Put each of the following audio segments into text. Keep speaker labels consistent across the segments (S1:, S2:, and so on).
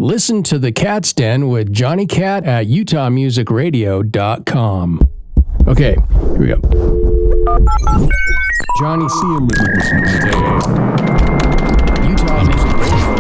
S1: Listen to The Cat's Den with Johnny Cat at utahmusicradio.com. Okay, here we go. Johnny C. and Mateo. Utah Music Radio.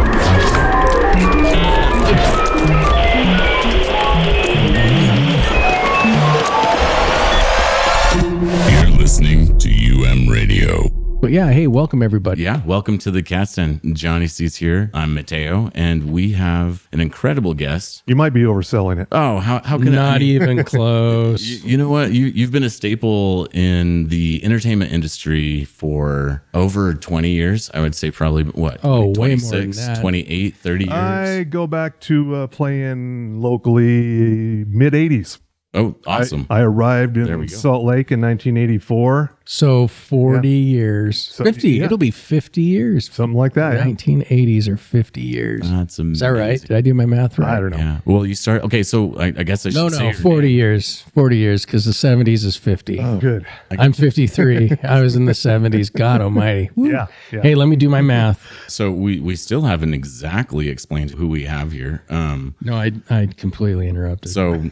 S2: You're listening to UM Radio.
S1: But yeah, hey, welcome everybody.
S2: Yeah, welcome to the Cat's Den. Johnny C's here. I'm Mateo, and we have an incredible guest.
S3: You might be overselling it.
S2: Oh, how can
S1: Not even close.
S2: You know what? You've been a staple in the entertainment industry for over 20 years. I would say probably, what?
S1: Oh,
S2: like
S1: way more than
S2: 26,
S1: that.
S2: 28, 30 years.
S3: I go back to playing locally mid-'80s.
S2: Oh, awesome.
S3: I arrived
S2: There we
S3: in
S2: go.
S3: Salt Lake in 1984,
S1: So 40 years. 50.
S3: yeah.
S1: It'll be 50 years.
S3: something like that. Yeah.
S1: 1980s or 50 years.
S2: That's amazing.
S1: Is that right? Did I do my math right?
S3: I don't know.
S2: Yeah. Well, you start. Okay, so I guess I should say
S1: No,
S2: your
S1: 40
S2: name.
S1: years. 40 years, because the 70s is 50.
S3: Oh, good.
S1: I'm 53. I was in the 70s. God almighty. Woo.
S3: Yeah.
S1: Hey, let me do my math.
S2: So we still haven't exactly explained who we have here.
S1: No, I completely interrupted.
S2: So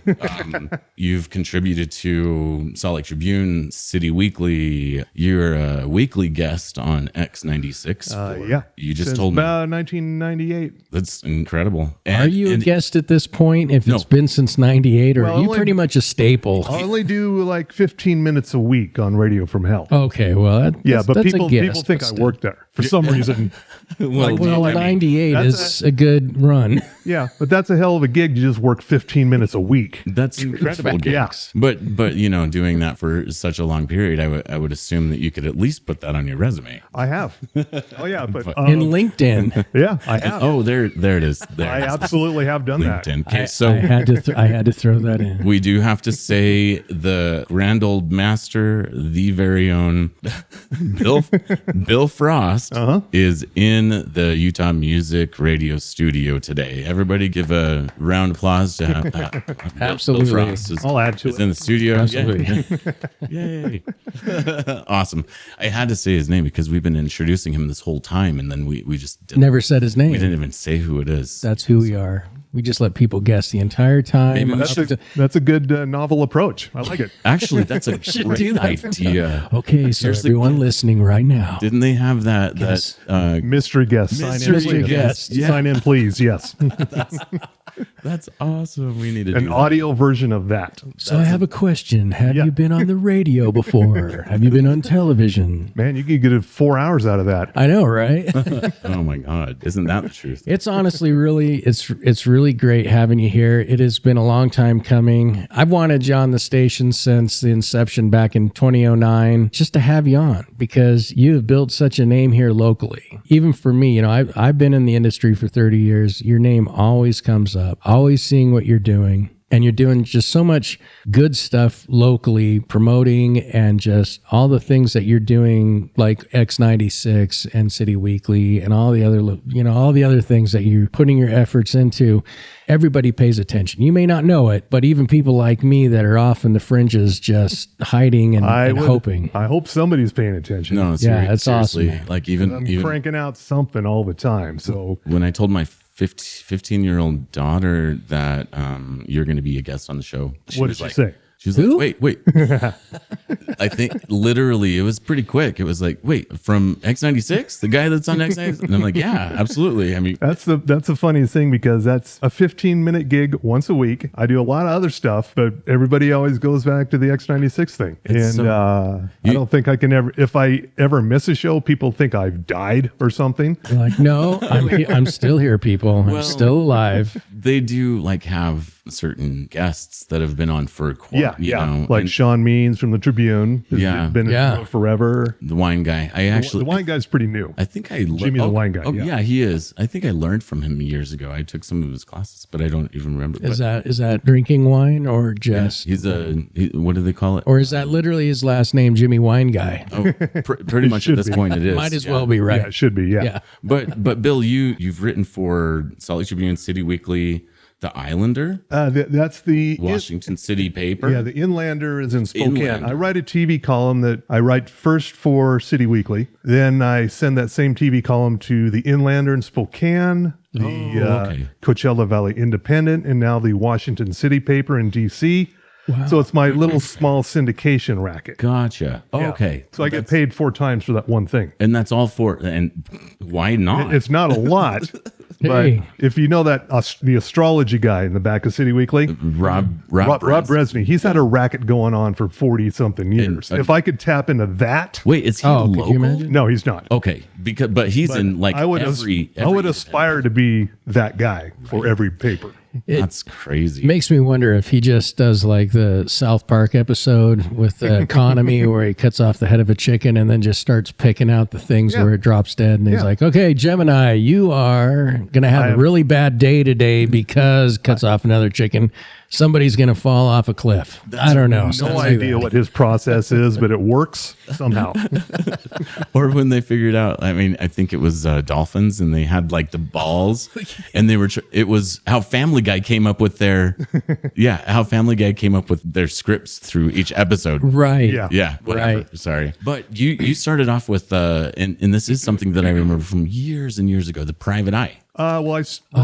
S2: you've contributed to Salt Lake Tribune, City Weekly. You're a weekly guest on X96.
S3: Yeah.
S2: You just
S3: Since
S2: told me.
S3: about 1998.
S2: That's incredible.
S1: Are you a
S2: and
S1: guest at this point if
S2: No.
S1: it's been since 98, or
S3: Well,
S1: are you
S3: only-
S1: pretty much a staple?
S3: I only do like 15 minutes a week on Radio from Hell.
S1: Okay, well,
S3: Yeah, but
S1: that's
S3: people
S1: a guess,
S3: people think
S1: but
S3: I
S1: still.
S3: work there for some reason.
S2: well,
S1: Well,
S2: I mean,
S1: 98
S3: that's
S1: is a good run.
S3: Yeah, but that's a hell of a gig to just work 15 minutes a week.
S2: that's incredible.
S3: Yeah.
S2: Gigs. But you know, doing that for such a long period, I would assume that you could at least put that on your resume.
S3: I have. Oh yeah, but
S1: In LinkedIn,
S3: yeah, I have.
S2: Oh, there it is. There
S3: I
S2: it is.
S3: absolutely have done that.
S2: LinkedIn. Okay,
S1: I
S2: so
S1: had to throw that in.
S2: we do have to say the grand old master, the very own Bill Frost, is in the Utah Music Radio studio today. Everybody give a round of applause to have
S1: Absolutely.
S2: Bill Frost
S3: I'll add to
S2: is
S3: it.
S2: in the studio.
S1: Absolutely.
S2: Yay. Awesome. I had to say his name because we've been introducing him this whole time, and then we just didn't,
S1: Never said his
S2: we
S1: name.
S2: didn't even say who it is.
S1: That's who we are. We just let people guess the entire time.
S2: Maybe
S3: That's a good novel approach. I like it.
S2: Actually, that's a
S1: do
S2: great
S1: that.
S2: idea.
S1: Okay, so
S2: Seriously.
S1: everyone listening right now.
S2: Didn't they have that
S1: Yes.
S3: Mystery guest.
S2: Mystery
S3: Sign in, please.
S2: guest. Yeah.
S3: Sign in, please. Yes.
S2: That's awesome. We need to
S3: An
S2: do that.
S3: audio version of that.
S1: So I have a question. Have
S3: Yeah.
S1: you been on the radio before? Have you been on television?
S3: Man, you could get 4 hours out of that.
S1: I know, right?
S2: Oh my God. Isn't that the truth?
S1: It's honestly really, it's really great having you here. It has been a long time coming. I've wanted you on the station since the inception back in 2009, just to have you on, because you have built such a name here locally. Even for me, you know, I've been in the industry for 30 years. Your name always comes up, always seeing what you're doing. And you're doing just so much good stuff locally, promoting, and just all the things that you're doing, like X96 and City Weekly and all the other, you know, all the other things that you're putting your efforts into. Everybody pays attention. You may not know it, but even people like me that are off in the fringes, just hiding and hoping.
S3: I hope somebody's paying attention.
S2: No,
S1: Yeah, that's
S2: seriously.
S1: awesome.
S2: Like
S3: I'm
S2: even
S3: cranking out something all the time. So
S2: when I told my 15-year-old daughter that you're going to be a guest on the show,
S3: what did she say?
S2: She was
S1: Who?
S2: like, wait. I think literally it was pretty quick. It was like, wait, from X96, the guy that's on X96? And I'm like, yeah, absolutely. I mean,
S3: That's the funniest thing, because that's a 15-minute gig once a week. I do a lot of other stuff, but everybody always goes back to the X96 thing.
S2: It's
S3: And I don't think I can ever, if I ever miss a show, people think I've died or something.
S1: You're like, no, I'm still here, people. I'm still alive.
S2: they do like have certain guests that have been on for quite, you know,
S3: like
S2: and
S3: Sean Means from the Tribune. Has
S2: Yeah.
S3: been
S1: Yeah.
S3: in it forever.
S2: the wine guy. I actually,
S3: The wine guy's pretty new.
S2: I think I
S3: Jimmy the wine guy,
S2: Oh
S3: yeah.
S2: yeah, he is. I think I learned from him years ago. I took some of his classes, but I don't even remember.
S1: Is
S2: But
S1: that drinking wine or just,
S2: he's what do they call it?
S1: or is that literally his last name, Jimmy Wine Guy?
S2: Oh, pretty much at
S3: should
S2: this
S3: be.
S2: point it is.
S1: Might as
S2: yeah.
S1: well be right.
S3: Yeah, it should be. Yeah.
S1: Yeah.
S2: But Bill, you've written for Salt Lake Tribune, City Weekly, The Islander?
S3: That's the
S2: Washington City paper?
S3: Yeah, the Inlander is in Spokane.
S2: Inlander.
S3: I write a TV column that I write first for City Weekly. Then I send that same TV column to the Inlander in Spokane, the Coachella Valley Independent, and now the Washington City paper in D.C. Wow. So it's my little small syndication racket.
S2: Gotcha.
S3: Yeah.
S2: Okay.
S3: So I get paid 4 times for that one thing.
S2: And that's all for, and why not?
S3: It's not a lot.
S1: Hey.
S3: But if you know that the astrology guy in the back of City Weekly,
S2: Rob
S3: Bresney, he's had a racket going on for 40 something years. If I could tap into that,
S2: Wait, is he
S1: could
S2: local?
S1: you imagine?
S3: no, he's not.
S2: Okay, but he's in like
S3: I would
S2: every
S3: I would aspire to be that guy for every paper.
S2: That's crazy.
S1: Makes me wonder if he just does like the South Park episode with the economy where he cuts off the head of a chicken and then just starts picking out the things where it drops dead. And he's like, okay, Gemini, you are going to have a really bad day today because cuts off another chicken. Somebody's going to fall off a cliff. I don't know.
S3: No idea what his process is, but it works somehow.
S2: Or when they figured out, I mean, I think it was dolphins, and they had like the balls, and they were. It was how Family Guy came up with their, how Family Guy came up with their scripts through each episode.
S1: Right.
S2: Yeah. Whatever.
S1: Right.
S2: Sorry, but you started off with and this is something that I remember from years and years ago. The Private Eye.
S3: Well, I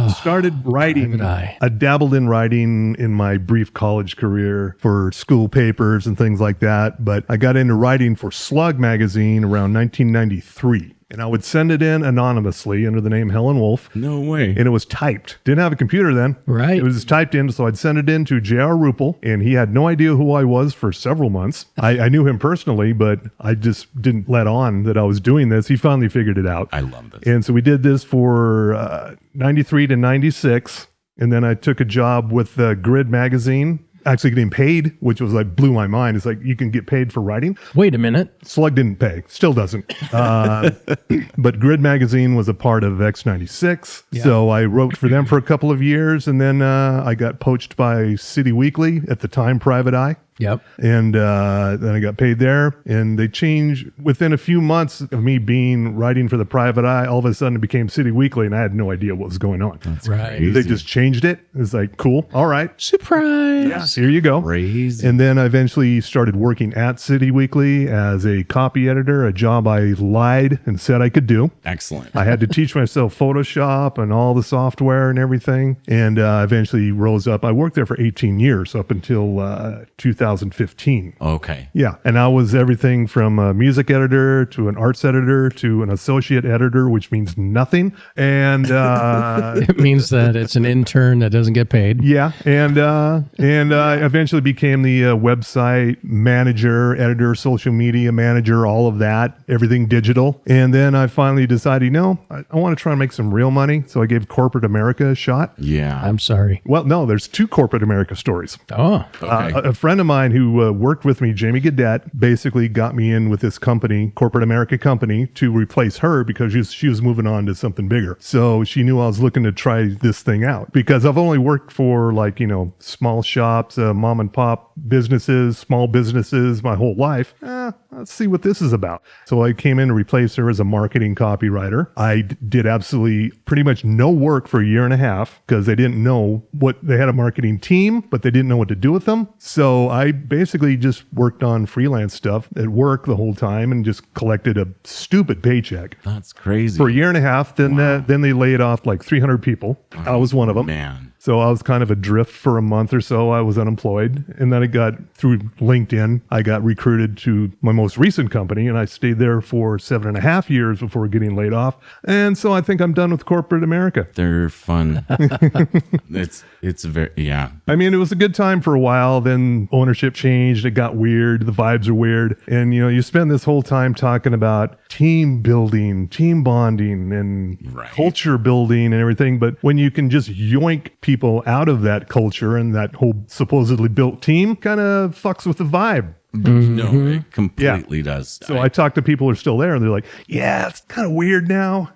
S3: started writing. I dabbled in writing in my brief college career for school papers and things like that. But I got into writing for Slug Magazine around 1993. And I would send it in anonymously under the name Helen Wolf.
S2: No way.
S3: And it was typed. Didn't have a computer then.
S1: Right.
S3: It was typed in. So I'd send it in to J.R. Ruppel, and he had no idea who I was for several months. I knew him personally, but I just didn't let on that I was doing this. He finally figured it out.
S2: I love this.
S3: And so we did this for 93 to 96. And then I took a job with Grid Magazine, actually getting paid, which was like blew my mind. It's like, you can get paid for writing.
S1: Wait a minute.
S3: Slug didn't pay, still doesn't. But Grid Magazine was a part of X96. Yeah. So I wrote for them for a couple of years. And then I got poached by City Weekly, at the time Private Eye.
S1: Yep.
S3: And then I got paid there, and they changed within a few months of me writing for the Private Eye. All of a sudden it became City Weekly, and I had no idea what was going on.
S2: That's
S1: right.
S2: crazy.
S3: They just changed it. It's like, cool. All right.
S1: Surprise.
S3: Yeah, here you go.
S2: Crazy.
S3: And then I eventually started working at City Weekly as a copy editor, a job I lied and said I could do.
S2: Excellent.
S3: I had to teach myself Photoshop and all the software and everything, and eventually rose up. I worked there for 18 years, up until 2015.
S2: Okay.
S3: Yeah. And I was everything from a music editor to an arts editor to an associate editor, which means nothing. And
S1: It means that it's an intern that doesn't get paid.
S3: yeah. And I eventually became the website manager, editor, social media manager, all of that, everything digital. And then I finally decided, I want to try and make some real money. So I gave corporate America a shot.
S2: Yeah.
S1: I'm sorry.
S3: Well, no, there's 2 corporate America stories.
S1: Oh.
S2: Okay.
S3: A friend of mine who worked with me, Jamie Gadet, basically got me in with this company, Corporate America Company, to replace her because she was moving on to something bigger. So she knew I was looking to try this thing out because I've only worked for small shops, mom and pop businesses, small businesses my whole life. Let's see what this is about. So I came in to replace her as a marketing copywriter. I did absolutely pretty much no work for a year and a half because they didn't know they had a marketing team, but they didn't know what to do with them. So I basically just worked on freelance stuff at work the whole time and just collected a stupid paycheck.
S2: That's crazy.
S3: For a year and a half. Then then they laid off like 300 people. I was one of them.
S2: Man.
S3: So I was kind of adrift for a month or so. I was unemployed. And then through LinkedIn, I got recruited to my most recent company, and I stayed there for 7.5 years before getting laid off. And so I think I'm done with corporate America.
S2: They're fun. It's very, yeah.
S3: I mean, it was a good time for a while. Then ownership changed. It got weird. The vibes are weird. And, you spend this whole time talking about team building, team bonding, and culture building and everything. But when you can just yoink people out of that culture and that whole supposedly built team, kind of fucks with the vibe.
S2: No, it completely does.
S3: So I talk to people who are still there, and they're like, yeah, it's kind of weird now.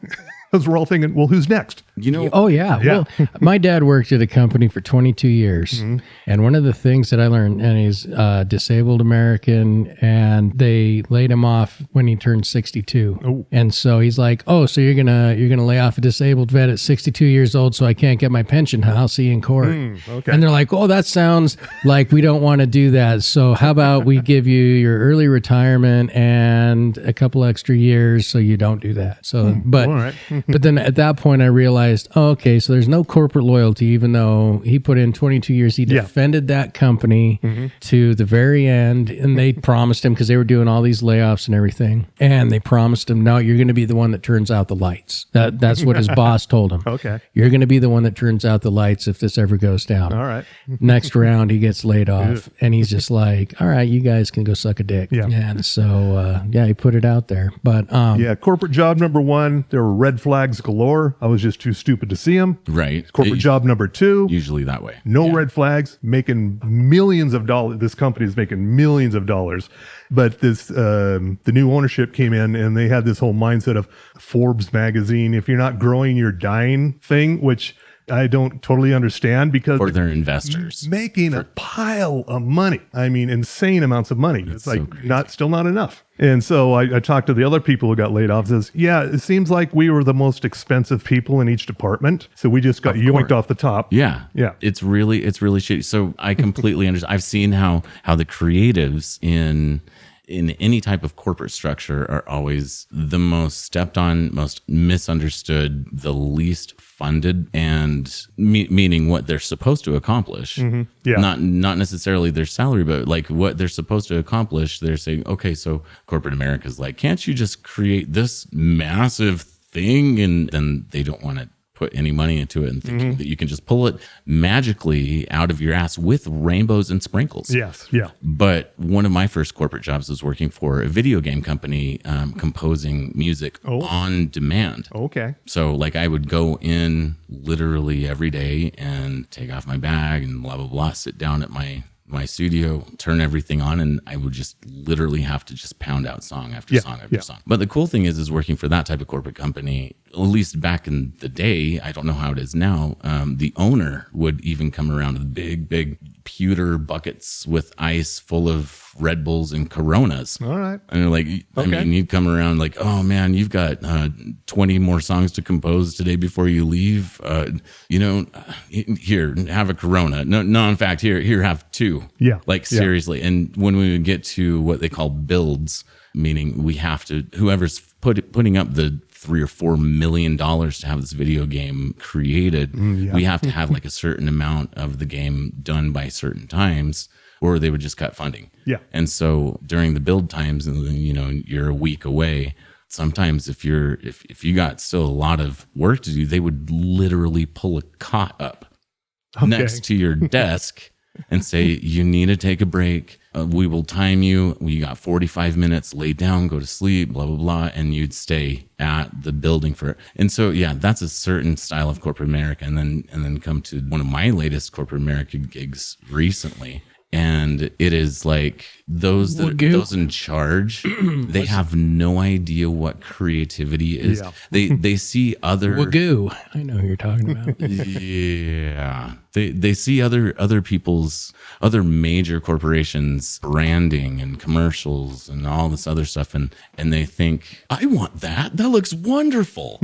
S3: Because we're all thinking, well, who's next?
S2: You know,
S1: Oh, yeah. Well, my dad worked at a company for 22 years. And one of the things that I learned, and he's a disabled American, and they laid him off when he turned 62.
S3: Oh.
S1: And so he's like, oh, so you're gonna lay off a disabled vet at 62 years old so I can't get my pension. I'll see you in court.
S3: Okay.
S1: And they're like, oh, that sounds like we don't want to do that. So how about we give you your early retirement and a couple extra years so you don't do that. So, but,
S3: All right.
S1: but then at that point I realized, oh, okay, so there's no corporate loyalty, even though he put in 22 years. He defended that company to the very end, and they promised him, because they were doing all these layoffs and everything, and they promised him, no, you're going to be the one that turns out the lights. That's what his boss told him.
S3: Okay.
S1: You're going to be the one that turns out the lights if this ever goes down.
S3: All right.
S1: Next round, he gets laid off, and he's just like, all right, you guys can go suck a dick.
S3: Yeah.
S1: And so, he put it out there. But
S3: Corporate job number 1, there were red flags galore. I was just too stupid to see them.
S2: right.
S3: Corporate job number 2,
S2: Usually that way.
S3: no red flags, making millions of dollars. This company is making millions of dollars. But this, the new ownership came in, and they had this whole mindset of Forbes magazine, if you're not growing, you're dying thing, which I don't totally understand, because
S2: For their investors.
S3: making a pile of money. I mean, insane amounts of money. It's
S2: so
S3: like
S2: crazy.
S3: still not enough. And so I talked to the other people who got laid off. Says, yeah, it seems like we were the most expensive people in each department, so we just got yoinked off the top.
S2: Yeah.
S3: Yeah.
S2: It's really shitty. So I completely understand. I've seen how the creatives in any type of corporate structure are always the most stepped on, most misunderstood, the least funded, and meaning what they're supposed to accomplish.
S3: Yeah.
S2: Not necessarily their salary, but like what they're supposed to accomplish. They're saying, okay, so corporate America's like, can't you just create this massive thing? And then they don't want to put any money into it, and thinking that you can just pull it magically out of your ass with rainbows and sprinkles.
S3: Yes. Yeah.
S2: But one of my first corporate jobs was working for a video game company, composing music on demand.
S3: Okay.
S2: So like I would go in literally every day and take off my bag and blah, blah, blah, sit down at my studio, turn everything on, and I would just literally have to just pound out song after song after song. But the cool thing is working for that type of corporate company, at least back in the day, I don't know how it is now, the owner would even come around with big pewter buckets with ice full of Red Bulls and Coronas.
S3: All right.
S2: And they're like, I mean, you'd come around like, oh man, you've got 20 more songs to compose today before you leave. Here, have a Corona. No, in fact, here, have 2.
S3: Yeah.
S2: Like seriously. And when we would get to what they call builds, meaning we have to, whoever's putting up the $3 or $4 million to have this video game created, we have to have like a certain amount of the game done by certain times, or they would just cut funding.
S3: Yeah.
S2: And so during the build times, and you're a week away, sometimes if you got still a lot of work to do, they would literally pull a cot up next to your desk and say, you need to take a break. We will time you. We got 45 minutes, lay down, go to sleep, blah, blah, blah. And you'd stay at the building for it. And so, yeah, that's a certain style of corporate America. And then come to one of my latest corporate America gigs recently. And it is like those in charge, they have no idea what creativity is.
S3: Yeah.
S2: They see other
S1: Wagoo. I know who you're talking about.
S2: yeah. They see other people's other major corporations branding and commercials and all this other stuff, and they think, I want that. That looks wonderful.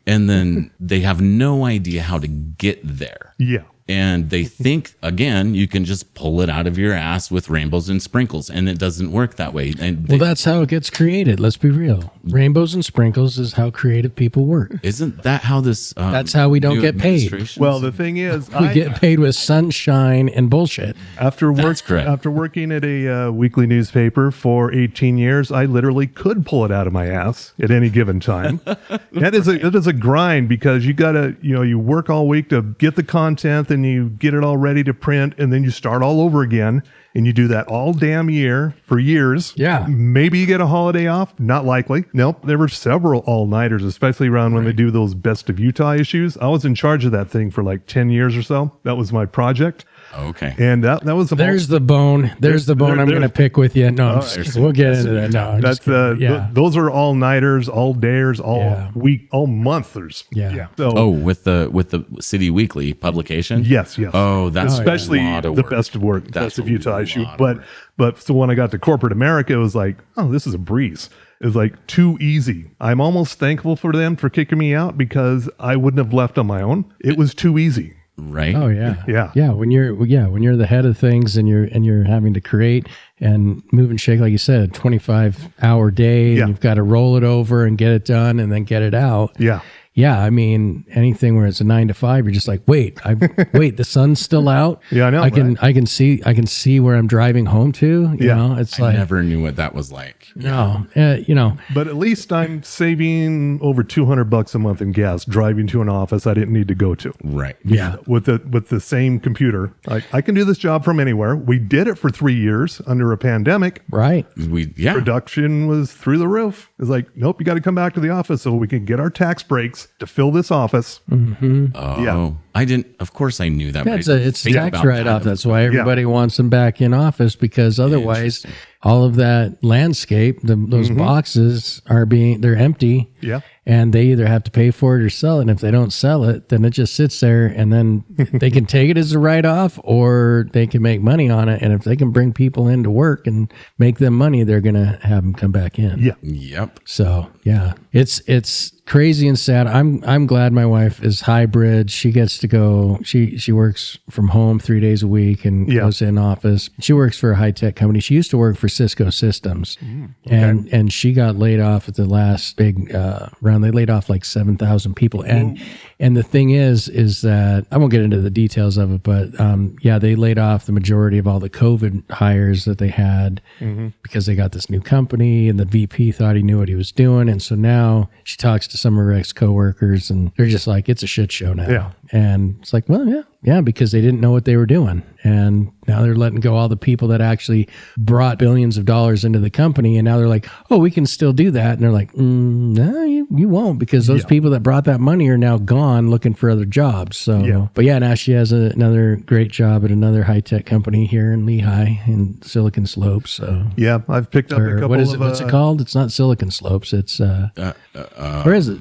S2: And then they have no idea how to get there.
S3: Yeah.
S2: And they think, again, you can just pull it out of your ass with rainbows and sprinkles, and it doesn't work that way. And
S1: Well, that's how it gets created. Let's be real. Rainbows and sprinkles is how creative people work.
S2: isn't that how this?
S1: That's how we don't
S2: new
S1: get paid.
S2: administration's-
S3: Well, the thing is,
S1: We get paid with sunshine and bullshit.
S3: after
S2: correct.
S3: working at a weekly newspaper for 18 years, I literally could pull it out of my ass at any given time. It is a grind, because you gotta, you work all week to get the content, and you get it all ready to print, and then you start all over again. and you do that all damn year for years.
S1: Yeah.
S3: Maybe you get a holiday off. Not likely. Nope. There were several all-nighters, especially around when they do those Best of Utah issues. I was in charge of that thing for like 10 years or so. That was my project.
S2: Okay.
S3: And that was the
S1: There's the bone. There's the bone I'm going to pick with you. No, we'll get into that. No, I'm
S3: that's
S1: just kidding.
S3: those are all nighters, all dayers, all week, all monthers.
S1: Yeah.
S3: So
S2: with the City Weekly publication.
S3: yes.
S2: Oh, that's
S3: especially
S2: a lot of
S3: the
S2: work.
S3: Best of Work,
S2: That's
S3: Best of
S2: a
S3: Utah issue.
S2: lot of
S3: But
S2: work.
S3: so when I got to corporate America, it was like, oh, this is a breeze. It was like too easy. I'm almost thankful for them for kicking me out because I wouldn't have left on my own. It was too easy.
S2: Right.
S1: Oh yeah.
S3: Yeah.
S1: When you're the head of things and you're having to create and move and shake, like you said, a 25-hour day, and you've got to roll it over and get it done and then get it out.
S3: Yeah.
S1: Yeah, I mean, anything where it's a 9 to 5, you're just like, wait, the sun's still out.
S3: Yeah, I know.
S1: I can see where I'm driving home to. You know, it's
S2: I
S1: like
S2: never knew what that was like.
S1: no,
S3: But at least I'm saving over $200 a month in gas driving to an office I didn't need to go to.
S2: Right.
S1: yeah,
S3: With the same computer, I can do this job from anywhere. We did it for 3 years under a pandemic.
S1: right.
S3: Production was through the roof. It's like, nope, you got to come back to the office so we can get our tax breaks to fill this office.
S2: Oh,
S3: Yeah.
S2: I didn't. Of course, I knew that.
S1: Yeah,
S2: but
S1: it's
S2: I
S1: a
S2: didn't
S1: it's
S2: think
S1: tax
S2: about
S1: write off.
S2: that.
S1: That's why everybody wants them back in office, because otherwise, all of that landscape, those boxes they're empty.
S3: Yeah.
S1: And they either have to pay for it or sell it. And if they don't sell it, then it just sits there, and then they can take it as a write-off, or they can make money on it. And if they can bring people into work and make them money, they're going to have them come back in.
S3: Yeah.
S2: Yep.
S1: So yeah, it's crazy and sad. I'm glad my wife is hybrid. She gets to go. She works from home 3 days a week and goes in office. She works for a high tech company. She used to work for Cisco Systems, and she got laid off at the last big round. They laid off like 7,000 people, and the thing is that I won't get into the details of it, but they laid off the majority of all the COVID hires that they had because they got this new company, and the VP thought he knew what he was doing, and so now she talks to some of her ex-coworkers, and they're just like, it's a shit show now.
S3: Yeah.
S1: And it's like, well, yeah, because they didn't know what they were doing. And now they're letting go all the people that actually brought billions of dollars into the company. And now they're like, oh, we can still do that. And they're like, no, you won't, because those people that brought that money are now gone looking for other jobs. So, but yeah, now she has another great job at another high-tech company here in Lehigh in Silicon Slopes. So
S3: Yeah. I've picked up a couple
S1: what is it?
S3: of...
S1: What's it called? It's not Silicon Slopes. It's, where is it?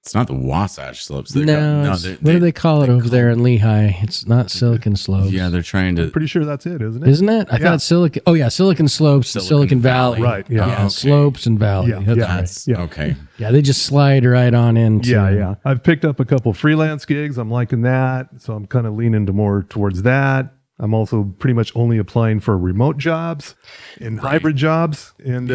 S2: It's not the Wasatch Slopes.
S1: What do they call it over there in Lehigh? It's not Silicon Slopes.
S2: Yeah, they're trying to.
S3: Pretty sure that's it, isn't it?
S1: Isn't it? I thought Silicon. Oh yeah, Silicon Slopes, Silicon Valley.
S3: Right. Yeah.
S1: Yeah,
S2: okay.
S1: Slopes and Valley.
S3: Yeah,
S1: That's
S3: yeah.
S1: right.
S2: Okay.
S1: Yeah, they just slide right on into.
S3: Yeah. I've picked up a couple freelance gigs. I'm liking that. So I'm kind of leaning more towards that. I'm also pretty much only applying for remote jobs and hybrid jobs, and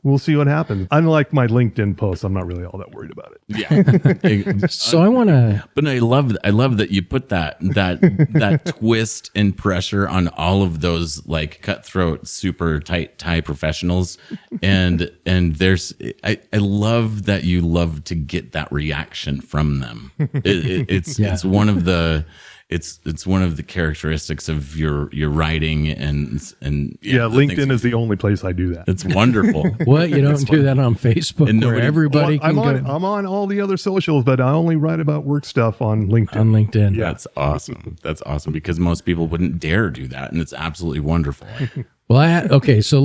S3: we'll see what happens. Unlike my LinkedIn posts, I'm not really all that worried about it.
S2: Yeah.
S1: So I want to.
S2: But I love that you put that twist and pressure on all of those like cutthroat, super tight tie professionals, and I love that you love to get that reaction from them. It's one of the. It's one of the characteristics of your writing and
S3: LinkedIn is the only place I do that.
S2: It's wonderful.
S1: What, you don't do that on Facebook,
S2: And
S1: where
S2: nobody-
S1: everybody can go
S3: I'm on all the other socials, but I only write about work stuff on LinkedIn.
S1: on LinkedIn.
S2: That's awesome. That's awesome because most people wouldn't dare do that, and it's absolutely wonderful.
S1: Well, okay, so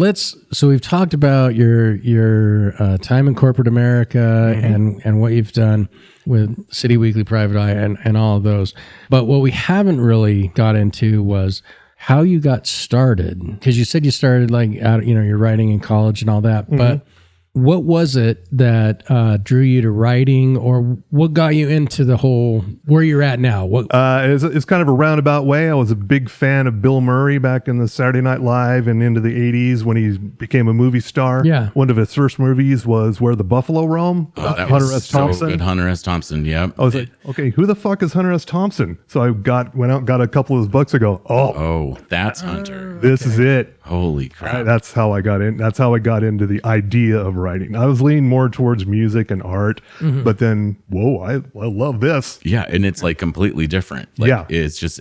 S1: we've talked about your time in corporate America and what you've done with City Weekly, Private Eye, and all of those. But what we haven't really got into was how you got started, because you said you started like out, you're writing in college and all that. But what was it that drew you to writing, or what got you into the whole where you're at now?
S3: It's kind of a roundabout way. I was a big fan of Bill Murray back in the Saturday Night Live and into the 80s when he became a movie star.
S1: Yeah.
S3: One of his first movies was Where the Buffalo Roam.
S2: That
S3: Hunter
S2: was
S3: S.
S2: so
S3: Thompson.
S2: good. Hunter S. Thompson. Yep.
S3: I was like, okay, who the fuck is Hunter S. Thompson? So I went out and got a couple of his books. I go,
S2: Oh, that's Hunter.
S3: this is it.
S2: Holy crap.
S3: That's how I got in. That's how I got into the idea of writing. I was leaning more towards music and art, but then, whoa, I love this.
S2: Yeah, and it's like completely different. Like,
S3: Yeah.
S2: it's just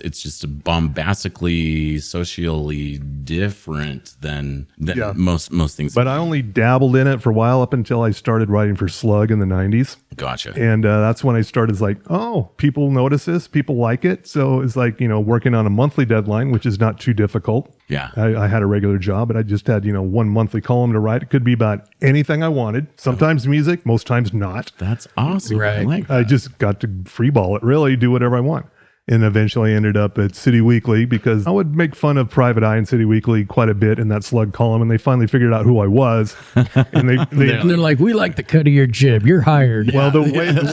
S2: bombastically, socially different than most things.
S3: But I only dabbled in it for a while up until I started writing for Slug in the 90s.
S2: Gotcha.
S3: And that's when I started, it's like, oh, people notice this, people like it. So it's like, working on a monthly deadline, which is not too difficult.
S2: Yeah.
S3: I had a regular job, but I just had, one monthly column to write. It could be about anything I wanted. Sometimes music, most times not.
S2: That's awesome.
S1: Right.
S2: I like
S3: I
S2: that.
S3: just got to freeball it, really, do whatever I want. And eventually I ended up at City Weekly because I would make fun of Private Eye and City Weekly quite a bit in that Slug column. And they finally figured out who I was. And
S1: And they're like, we like the cut of your jib. You're hired.
S3: well, the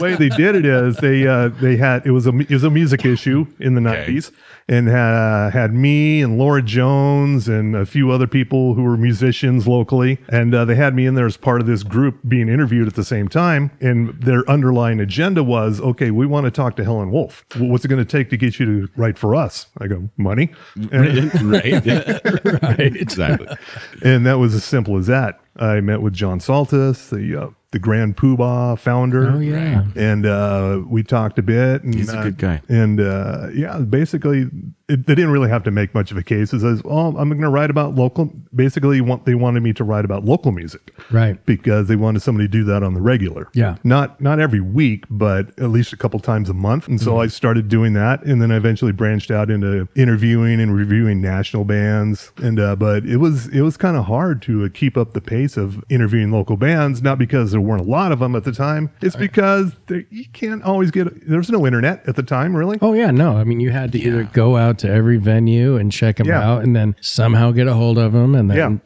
S3: way they did it is they had, it was a music issue in the 90s and had me and Laura Jones and a few other people who were musicians locally. And they had me in there as part of this group being interviewed at the same time. And their underlying agenda was, okay, we want to talk to Helen Wolf. What's it going to take to get you to write for us? I go, money. And,
S2: Right.
S1: Right.
S2: Exactly.
S3: and that was as simple as that. I met with John Saltis, the Grand Poobah founder.
S1: Oh, yeah.
S3: And we talked a bit. And,
S2: He's a good guy.
S3: And basically, they didn't really have to make much of a case. It says, I'm going to write about local. Basically, they wanted me to write about local music.
S1: Right.
S3: Because they wanted somebody to do that on the regular.
S1: Yeah.
S3: Not every week, but at least a couple times a month. And so I started doing that. And then I eventually branched out into interviewing and reviewing national bands. And but it was kind of hard to keep up the pace of interviewing local bands, not because there weren't a lot of them at the time. It's because you can't always there's no internet at the time, really.
S1: Oh, yeah. No, I mean, you had to either go out to every venue and check them out and then somehow get a hold of them. And then,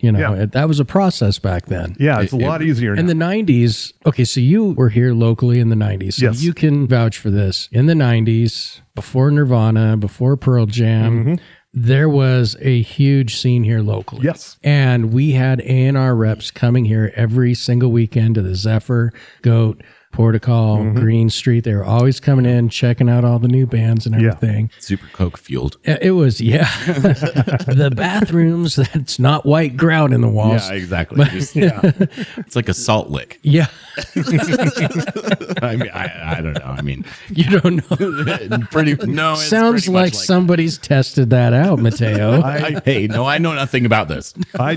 S1: that was a process back then.
S3: Yeah, it's a lot easier now.
S1: In the 90s, okay, so you were here locally in the 90s. So
S3: Yes.
S1: you can vouch for this. In the 90s, before Nirvana, before Pearl Jam, there was a huge scene here locally.
S3: Yes.
S1: And we had A&R reps coming here every single weekend to the Zephyr, Goat, Portical, Green Street. They were always coming in, checking out all the new bands and everything.
S2: Super Coke fueled.
S1: It was, the bathrooms, that's not white grout in the walls.
S2: Yeah, exactly. It's like a salt lick.
S1: Yeah.
S2: I mean, I don't know. I mean,
S1: You don't know.
S2: no. It's
S1: Sounds
S2: pretty
S1: like
S2: much
S1: somebody's tested that out, Mateo.
S2: Hey, no, I know nothing about this.
S3: I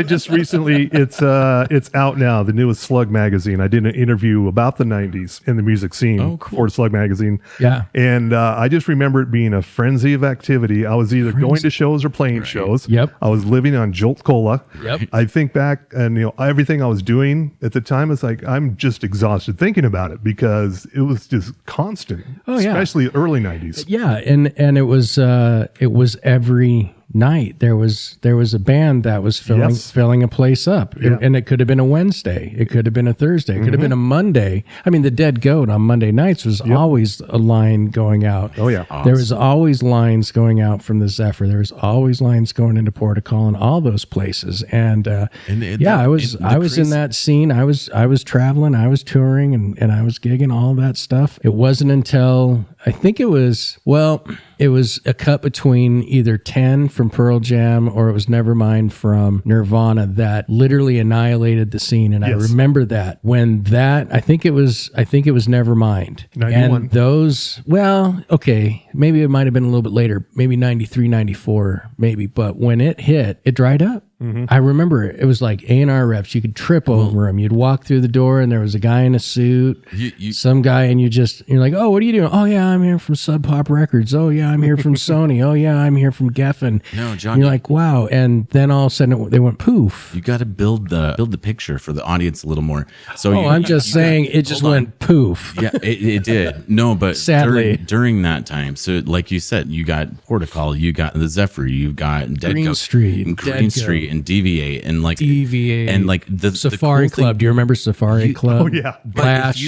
S3: just recently, it's out now, the newest Slug Magazine. I did an interview about the 90s in the music scene for Slug Magazine.
S1: Yeah.
S3: And I just remember it being a frenzy of activity. I was either going to shows or playing shows.
S1: Yep.
S3: I was living on Jolt Cola.
S1: Yep.
S3: I think back and everything I was doing at the time, it's like I'm just exhausted thinking about it because it was just constant.
S1: Oh, yeah.
S3: Especially early 90s.
S1: Yeah, and it was every night there was a band that was filling a place up. And it could have been a Wednesday, it could have been a Thursday, it could have been a Monday. I mean, the Dead Goat on Monday nights was always a line going out.
S3: Oh yeah.
S1: There was always lines going out from the Zephyr. There was always lines going into Portical and all those places. And I was in that scene. I was traveling, I was touring, and I was gigging, all that stuff. It wasn't until I think it was a cut between either 10 from Pearl Jam or it was Nevermind from Nirvana that literally annihilated the scene. And I remember that when I think it was Nevermind.
S3: 91.
S1: And those, maybe it might have been a little bit later, maybe 93, 94, maybe. But when it hit, it dried up. I remember it was like A&R reps. You could trip over them. You'd walk through the door and there was a guy in a suit, some guy, and you're like, oh, what are you doing? Oh, yeah, I'm here from Sub Pop Records. Oh, yeah, I'm here from Sony. Oh, yeah, I'm here from Geffen.
S2: No, John.
S1: And you're like, wow. And then all of a sudden they went poof.
S2: You got to build the picture for the audience a little more. So
S1: I'm just saying it just went poof.
S2: Yeah, it did. No, but
S1: Sadly.
S2: during that time, so like you said, you got Portical, you got the Zephyr, you got Dead
S1: Green
S2: Goat,
S1: Street,
S2: and
S1: Dead
S2: Green
S1: Goat.
S2: Street, and Deviate, and like
S1: Deviate,
S2: and like the
S1: Safari
S2: the cool
S1: Club.
S2: thing-
S1: Do you remember Safari Club?
S3: Oh yeah.
S1: Bash.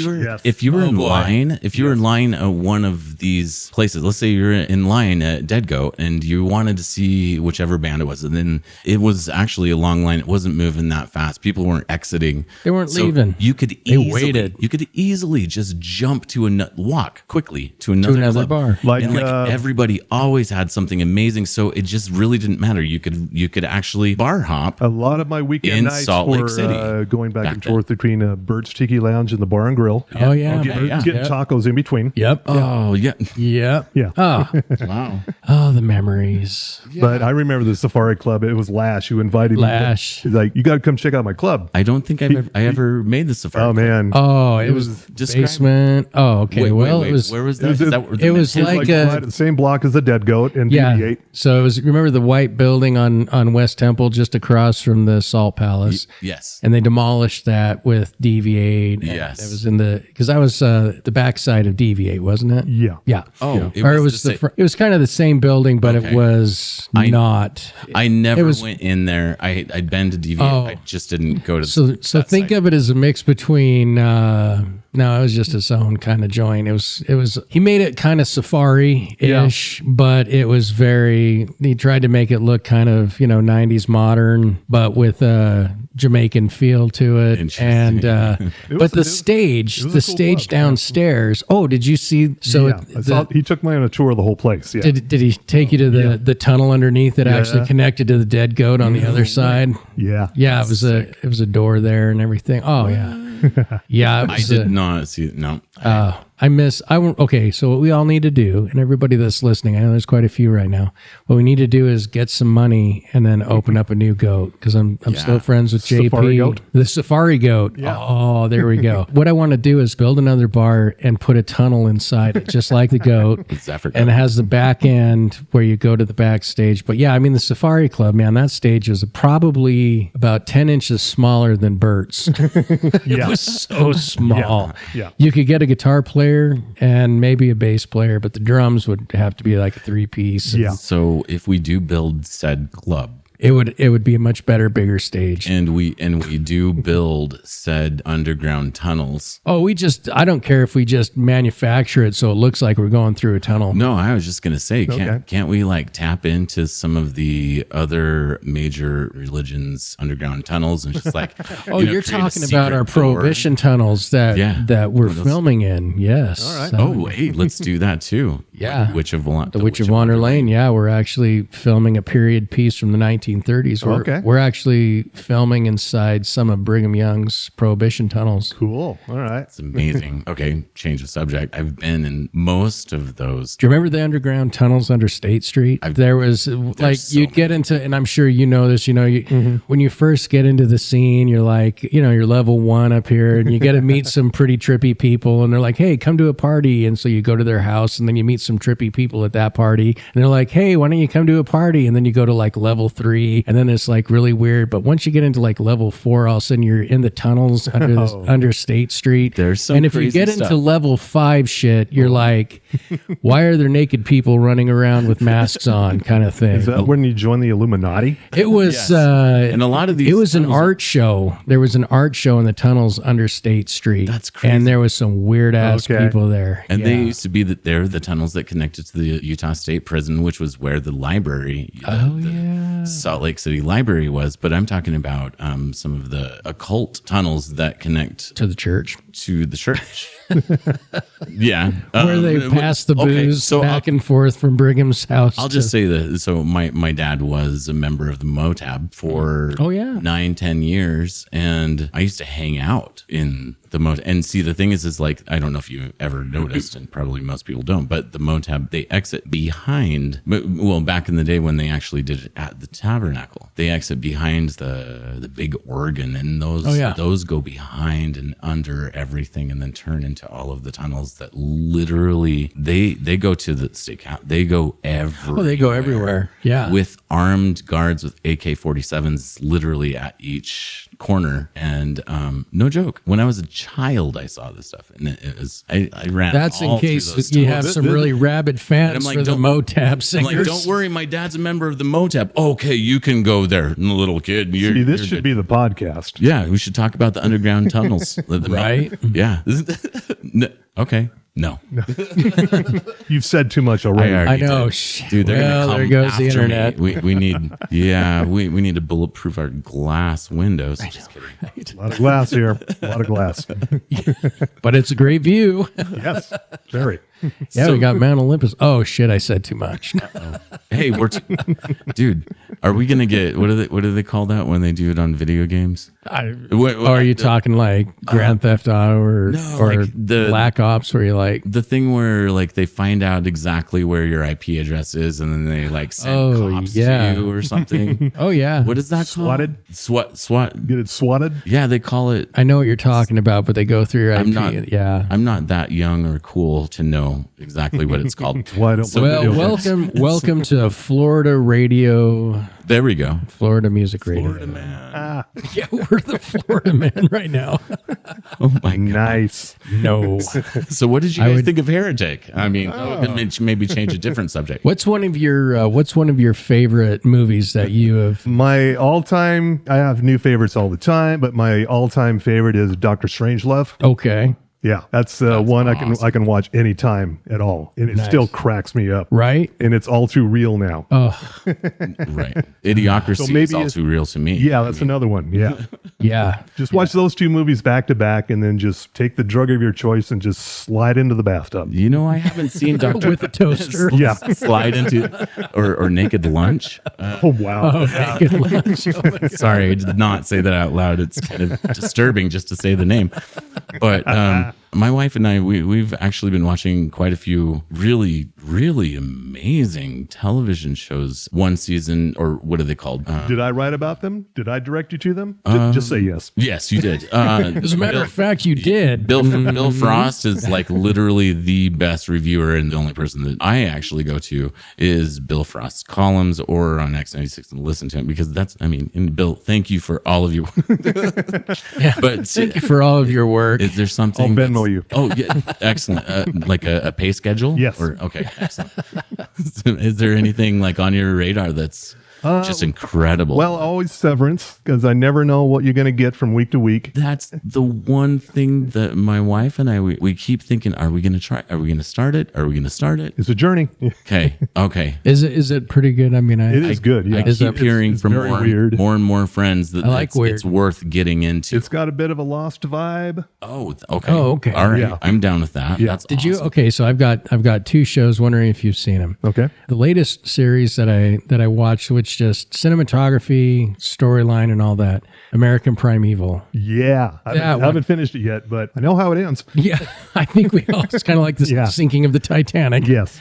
S2: If you were in line, at one of these places, let's say you're in line at Dead Goat and you wanted to see whichever band it was, and then it was actually a long line. It wasn't moving that fast. People weren't exiting.
S1: They weren't
S2: So
S1: leaving.
S2: You could
S1: They
S2: easily,
S1: waited.
S2: You could easily just jump to walk quickly to another
S1: another
S2: club.
S1: bar.
S2: And everybody always had something amazing, so it just really didn't matter. You could actually bar hop.
S3: A lot of my weekend
S2: in
S3: nights
S2: Salt Lake
S3: were
S2: City
S3: going back and forth between Bird's Tiki Lounge and the Bar and Grill.
S1: Oh yeah,
S3: Getting tacos in between.
S1: Yep.
S2: Oh yeah.
S1: Yep.
S3: Yeah.
S1: Oh,
S2: Wow.
S1: oh, the memories.
S3: But I remember the Safari Club. It was Lash who invited me.
S1: Lash.
S3: He's like, you got to come check out my club.
S2: I don't think I ever made the Safari.
S3: Oh man.
S1: Oh, it was
S2: Describe-
S1: basement. Oh, okay.
S2: Wait,
S1: it was.
S2: where was that?
S1: It was like
S3: right at the same block as the Dead Goat and
S1: Yeah.
S3: DV8.
S1: So it was. Remember the white building on West Temple, just across from the Salt Palace.
S2: Yes.
S1: And they demolished that with DV8.
S2: Yes.
S1: It was because I was the backside of DV8, wasn't it?
S3: Yeah.
S1: Yeah.
S2: Oh,
S1: Or it was it was kind of the same building, but
S2: Okay.
S1: it was not.
S2: I never
S1: it was-
S2: went in there. I'd been to DV8.
S1: Oh.
S2: I just didn't go to.
S1: So think of it as a mix between. No, it was just his own kind of joint. It was. He made it kind of safari-ish, but it was very. He tried to make it look kind of 90s modern, but with a Jamaican feel to it.
S2: Interesting.
S1: And but the stage
S3: club.
S1: downstairs. Oh, did you see? So
S3: Yeah. He took me on a tour of the whole place. Yeah.
S1: did he take you to the tunnel underneath that actually connected to the Dead Goat on the other side?
S3: Yeah.
S1: Yeah, it was a door there and everything. Oh yeah, yeah. It
S2: I
S1: was
S2: did not see it. No.
S1: Okay, so what we all need to do, and everybody that's listening, I know there's quite a few right now. What we need to do is get some money and then open up a new goat because I'm still friends with JP.
S3: Safari goat?
S1: The Safari Goat.
S3: Yeah.
S1: Oh, there we go. What I want to do is build another bar and put a tunnel inside it, just like the goat.
S2: Zephyr
S1: And it has the back end where you go to the backstage. But yeah, I mean, the Safari Club, man, that stage was probably about 10 inches smaller than Bert's.
S3: Yeah.
S1: It was so small.
S3: Yeah.
S1: You could get a guitar player and maybe a bass player, but the drums would have to be like a 3-piece.
S3: Yeah.
S2: So if we do build said club,
S1: It would be a much better, bigger stage.
S2: and we do build said underground tunnels.
S1: Oh, I don't care if we just manufacture it so it looks like we're going through a tunnel.
S2: No, I was just gonna say,
S3: Okay.
S2: can't we like tap into some of the other major religions' underground tunnels and just like
S1: You're
S2: create a
S1: talking about our
S2: secret door?
S1: prohibition tunnels that we're
S2: Those-
S1: filming in. Yes.
S3: All right.
S2: Oh, hey, let's do that too.
S1: Yeah.
S2: Like Witch of
S1: The Witch of Wander Lane. Yeah, we're actually filming a period piece from the 1930s.
S3: Okay.
S1: We're actually filming inside some of Brigham Young's prohibition tunnels.
S3: Cool. All right.
S2: It's amazing. Okay, change the subject. I've been in most of those.
S1: Do you remember the underground tunnels under State Street? There was like
S2: so
S1: you'd get into, and I'm sure you know this. When you first get into the scene, you're like, you're level 1 up here, and you get to meet some pretty trippy people, and they're like, "Hey, come to a party," and so you go to their house, and then you meet some trippy people at that party, and they're like, "Hey, why don't you come to a party?" And then you go to like level 3, and then it's like really weird. But once you get into like level 4, all of a sudden you're in the tunnels under State Street.
S2: There's some
S1: and if you
S2: crazy
S1: get
S2: stuff.
S1: into level 5 shit, you're like, why are there naked people running around with masks on, kind of thing.
S3: Is that when you join the Illuminati?
S1: It was,
S2: Yes. And a lot of these
S1: it was an
S2: tunnels-
S1: art show. There was an art show in the tunnels under State Street.
S2: That's crazy.
S1: And there was some weird ass
S3: Okay.
S1: people there.
S2: And
S1: Yeah.
S2: they used to be they're the tunnels that connected to the Utah State Prison, which was where the library, the Salt Lake City Library was. But I'm talking about some of the occult tunnels that connect
S1: to the church
S2: to the church. Yeah.
S1: where they passed the booze
S2: so
S1: back and forth from Brigham's house.
S2: I'll just say that. So my dad was a member of the MOTAB for 9-10 years, and I used to hang out in the MOTAB. And see, the thing is like, I don't know if you ever noticed, and probably most people don't, but the MOTAB, they exit behind. Well, back in the day when they actually did it at the Tabernacle, they exit behind the big organ, and those go behind and under everything, and then turn into all of the tunnels that literally they go to the stakeout. They go everywhere.
S1: Oh, they go everywhere. Yeah.
S2: With armed guards with AK-47s literally at each corner. And no joke, when I was a child, I saw this stuff, and it was I ran.
S1: That's
S2: all
S1: in case
S2: through those
S1: you
S2: tunnels.
S1: have some really rabid fans
S2: I'm like,
S1: for the
S2: don't-
S1: MOTAB singers.
S2: I'm like, don't worry, my dad's a member of the MOTAB. Okay, you can go there, and the little kid.
S3: See, this should be the podcast.
S2: Yeah, we should talk about the underground tunnels.
S1: Right?
S2: Yeah. Okay. No.
S3: You've said too much already.
S1: I know.
S2: Dude, they're
S1: Well,
S2: gonna come
S1: there goes the
S2: after
S1: internet.
S2: me. We need we need to bulletproof our glass windows. Just kidding.
S3: A lot of glass here. A lot of glass.
S1: But it's a great view.
S3: Yes, very.
S1: Yeah, we got Mount Olympus. Oh shit, I said too much.
S2: Hey, dude, are we gonna get what do they call that when they do it on video games?
S1: Are you talking like Grand Theft Auto or
S2: like the
S1: Black Ops, where you like
S2: the thing where like they find out exactly where your IP address is and then they like send cops to you or something?
S1: Oh yeah.
S2: What is that
S3: Swatted?
S2: called? SWAT.
S3: Get it swatted?
S2: Yeah, they call it.
S1: I know what you're talking about, but they go through your IP.
S2: I'm not that young or cool to know exactly what it's called.
S3: Why don't
S1: Well, welcome to Florida Radio.
S2: There we go.
S1: Florida Music Radio.
S2: Florida man.
S1: Yeah, we're the Florida man right now.
S2: Oh my god.
S3: Nice.
S1: No.
S2: So what did you guys think of Heretic? I mean, maybe change a different subject.
S1: What's one of your favorite movies that you have?
S3: My all-time, I have new favorites all the time, but my all-time favorite is Dr. Strangelove.
S1: Okay.
S3: Yeah, that's one I can watch anytime at all, and it still cracks me up.
S1: Right?
S3: And it's all too real now.
S1: Oh,
S2: Right. Idiocracy
S3: So maybe
S2: is all too real to me.
S3: Yeah, that's another one. Yeah.
S1: yeah.
S3: Just watch those two movies back to back, and then just take the drug of your choice and just slide into the bathtub.
S2: You know, I haven't seen Dr.
S1: With a toaster.
S3: Yeah.
S2: slide into or Naked Lunch.
S3: Oh, wow.
S1: Naked Lunch.
S2: Sorry, I did not say that out loud. It's kind of disturbing just to say the name. But my wife and I, we've actually been watching quite a few really, really amazing television shows. One season, or what are they called?
S3: Did I write about them? Did I direct you to them? Just say yes.
S2: Yes, you did.
S1: As a matter of fact, you did.
S2: Bill Frost is like literally the best reviewer, and the only person that I actually go to is Bill Frost's columns or on X96 and listen to him, because and Bill, thank you for all of your
S1: Yeah.
S2: But
S1: Thank you for all of your work.
S2: is there something?
S3: I'll Venmo you.
S2: Oh, yeah, excellent. Like a pay schedule?
S3: Yes.
S2: Okay, excellent. Is there anything like on your radar that's just incredible?
S3: Well, always Severance, because I never know what you're going to get from week to week.
S2: That's the one thing that my wife and I, we keep thinking, are we going to try? Are we going to start it? Are we going to start it?
S3: It's a journey.
S2: Okay.
S1: Is it pretty good? I mean,
S3: It is good. Yeah.
S2: I keep hearing
S3: it's
S2: from
S3: very weird.
S2: more and more friends that it's worth getting into.
S3: It's got a bit of a Lost vibe.
S2: Oh, okay.
S1: Oh, okay.
S2: All right.
S3: Yeah.
S2: I'm down with that.
S3: Yeah.
S2: That's
S1: Did
S2: awesome.
S1: you? Okay, so I've got two shows. Wondering if you've seen them.
S3: Okay.
S1: The latest series that I watched, which just cinematography, storyline, and all that. American Primeval.
S3: Yeah. I haven't finished it yet, but I know how it ends.
S1: Yeah, I think we all. It's kind of like the
S3: Yeah.
S1: sinking of the Titanic.
S3: Yes.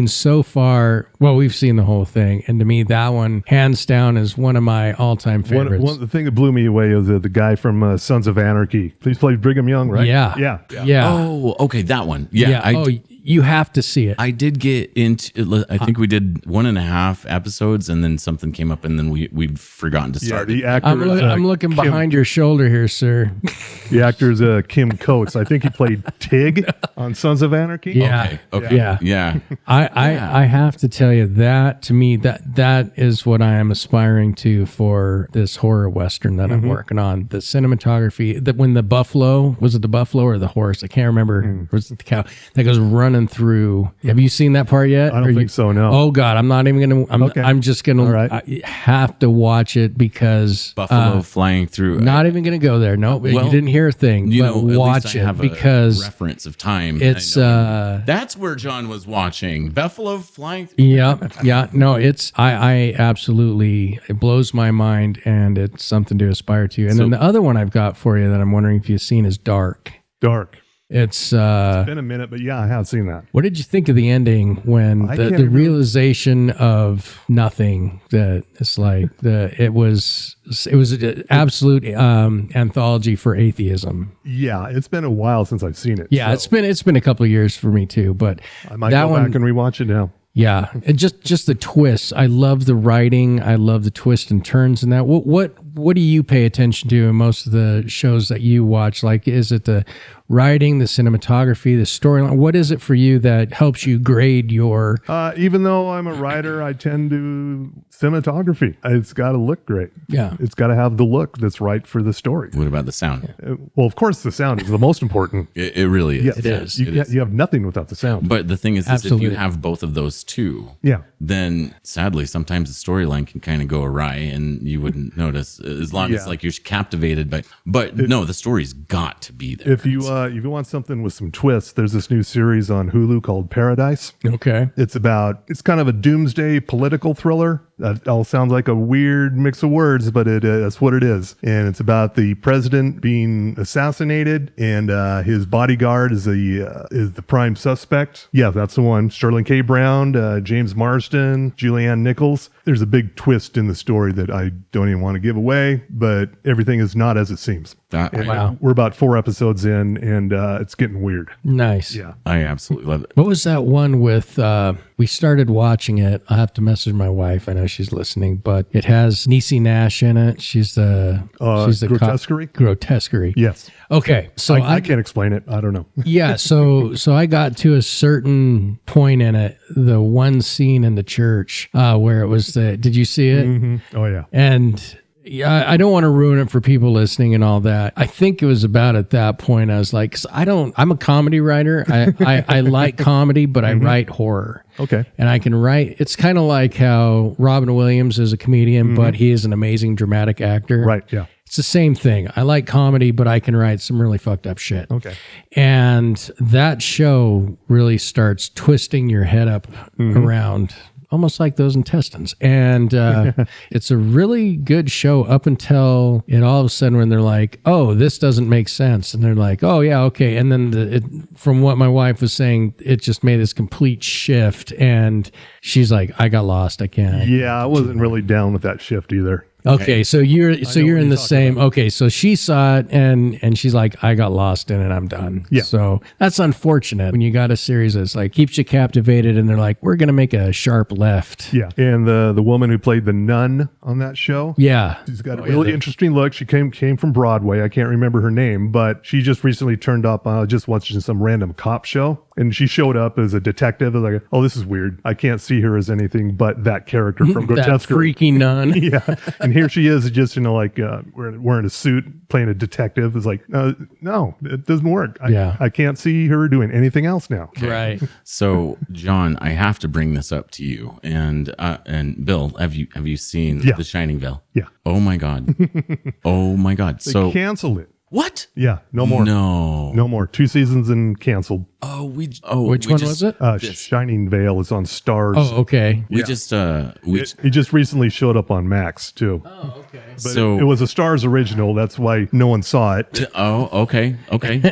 S1: So far, well, we've seen the whole thing, and to me, that one, hands down, is one of my all-time favorites.
S3: One the thing that blew me away was the guy from Sons of Anarchy. Please play Brigham Young, right?
S1: Yeah.
S3: Yeah.
S2: Oh, okay. That one. Yeah.
S1: You have to see it.
S2: I did get into. I think we did 1.5 episodes, and then something came up, and then we'd forgotten to
S3: Yeah,
S2: start.
S3: the
S2: it.
S3: actor.
S1: I'm looking behind your shoulder here, sir.
S3: The actor's Kim Coates. I think he played Tig on Sons of Anarchy.
S1: Yeah.
S2: Okay.
S1: Yeah.
S2: Yeah.
S1: I have to tell you that, to me, that is what I am aspiring to for this horror western that I'm working on. The cinematography, that when the buffalo, was it the buffalo or the horse? I can't remember. Was it the cow that goes running through? Have you seen that part yet?
S3: I don't think so, no.
S1: Oh God, I'm not even gonna.
S3: Okay.
S1: I'm just gonna.
S3: All right.
S1: I have to watch it because
S2: Buffalo flying through.
S1: Not even gonna go there. No, you didn't hear a thing.
S2: You
S1: But
S2: know, at
S1: watch
S2: least I
S1: it
S2: have
S1: because
S2: a reference of time.
S1: it's.
S2: I know that's where John was watching Buffalo flying through.
S1: Yeah. No, it's I absolutely, it blows my mind, and it's something to aspire to. And then the other one I've got for you that I'm wondering if you've seen is Dark.
S3: Dark.
S1: It's
S3: Been a minute, but yeah, I have seen that.
S1: what did you think of the ending when
S3: I
S1: the
S3: can't remember.
S1: realization of nothing, that it's like it was an absolute anthology for atheism.
S3: Yeah, it's been a while since I've seen it.
S1: Yeah,
S3: so
S1: it's been a couple of years for me too, but
S3: I might
S1: that
S3: go
S1: one,
S3: back and rewatch it now.
S1: yeah, and just the twists. I love the writing. I love the twists and turns in that. what do you pay attention to in most of the shows that you watch? Like, is it the writing, the cinematography, the storyline? What is it for you that helps you grade your...
S3: Even though I'm a writer, I tend to cinematography. It's got to look great.
S1: Yeah.
S3: It's got to have the look that's right for the story.
S2: What about the sound?
S3: Well, of course, the sound is the most important.
S2: It really is.
S3: Yes.
S1: It is.
S3: You have nothing without the sound.
S2: But the thing is if
S1: Absolutely.
S2: you have both of those too,
S3: Yeah.
S2: then sadly, sometimes the storyline can kind of go awry and you wouldn't notice as long as like you're captivated by, but no, the story's got to be there.
S3: If you want something with some twists, there's this new series on Hulu called Paradise.
S1: Okay.
S3: It's kind of a doomsday political thriller. That all sounds like a weird mix of words, but that's what it is. And it's about the president being assassinated, and his bodyguard is the prime suspect. Yeah, that's the one. Sterling K. Brown, James Marsden, Julianne Nichols. There's a big twist in the story that I don't even want to give away, but everything is not as it seems.
S1: Wow.
S3: We're about 4 episodes in, and it's getting weird.
S1: Nice.
S3: Yeah.
S2: I absolutely love it.
S1: What was that one with, we started watching it. I'll have to message my wife. I know she's listening, but it has Niecy Nash in it. She's the
S3: Grotesquerie?
S1: Grotesquerie.
S3: Yes.
S1: Okay. So
S3: I can't explain it. I don't know.
S1: yeah. So I got to a certain point in it, the one scene in the church where it was did you see it?
S3: Mm-hmm. Oh, yeah.
S1: And yeah, I don't want to ruin it for people listening and all that. I think it was about at that point I was like, 'cause I'm a comedy writer. I like comedy, but I write horror.
S3: Okay.
S1: And I can write, it's kind of like how Robin Williams is a comedian, but he is an amazing dramatic actor.
S3: Right. Yeah.
S1: It's the same thing. I like comedy, but I can write some really fucked up shit.
S3: Okay.
S1: And that show really starts twisting your head up around almost like those intestines. And it's a really good show up until it all of a sudden when they're like, oh, this doesn't make sense. And they're like, oh, yeah, okay. And then from what my wife was saying, it just made this complete shift. And she's like, I got lost. I can't.
S3: Yeah, I wasn't really down with that shift either.
S1: Okay, so you're in the
S3: talking
S1: same. Okay, so she saw it and she's like, I got lost in it. I'm done.
S3: Yeah.
S1: So that's unfortunate when you got a series that's like keeps you captivated, and they're like, we're gonna make a sharp left.
S3: Yeah. And the woman who played the nun on that show.
S1: Yeah.
S3: She's got a really interesting look. She came from Broadway. I can't remember her name, but she just recently turned up just watching some random cop show. And she showed up as a detective. I was like, oh, this is weird. I can't see her as anything but that character from
S1: That
S3: Grotesquerie.
S1: freaky nun.
S3: Yeah. And here she is just, wearing a suit, playing a detective. It's like, no, it doesn't work. I can't see her doing anything else now.
S1: Right.
S2: So, John, I have to bring this up to you. And Bill, have you seen The Shining Veil?
S3: Yeah.
S2: Oh my God. Oh my God.
S3: They canceled it.
S2: What?
S3: Yeah. No more.
S2: No
S3: more. 2 seasons and canceled.
S1: Which one was it?
S3: Shining Veil is on Stars.
S1: Oh, okay.
S2: He
S3: just recently showed up on Max too.
S1: Oh, okay.
S3: But
S2: So-
S3: it was a Stars original. That's why no one saw it.
S2: Oh, okay.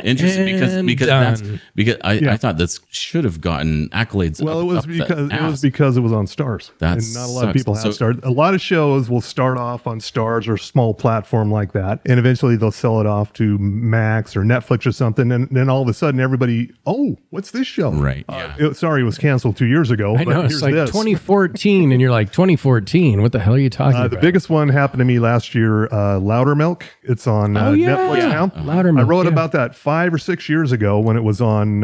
S2: Interesting because I thought this should have gotten accolades.
S3: Well, it was
S2: because
S3: because it was on Stars.
S2: That
S3: and not a lot of
S2: sucks.
S3: people have
S2: So-
S3: Stars. A lot of shows will start off on Stars or a small platform like that, and eventually they'll sell it off to Max or Netflix or something, and then all of a sudden everybody, oh, what's this show?
S2: Right.
S3: It was canceled 2 years ago.
S1: I know,
S3: but
S1: it's
S3: here's
S1: like
S3: this.
S1: 2014, and you're like, 2014? What the hell are you talking about?
S3: The biggest one happened to me last year, Loudermilk. It's on Netflix now.
S1: Loudermilk,
S3: I wrote about that 5 or 6 years ago when it was on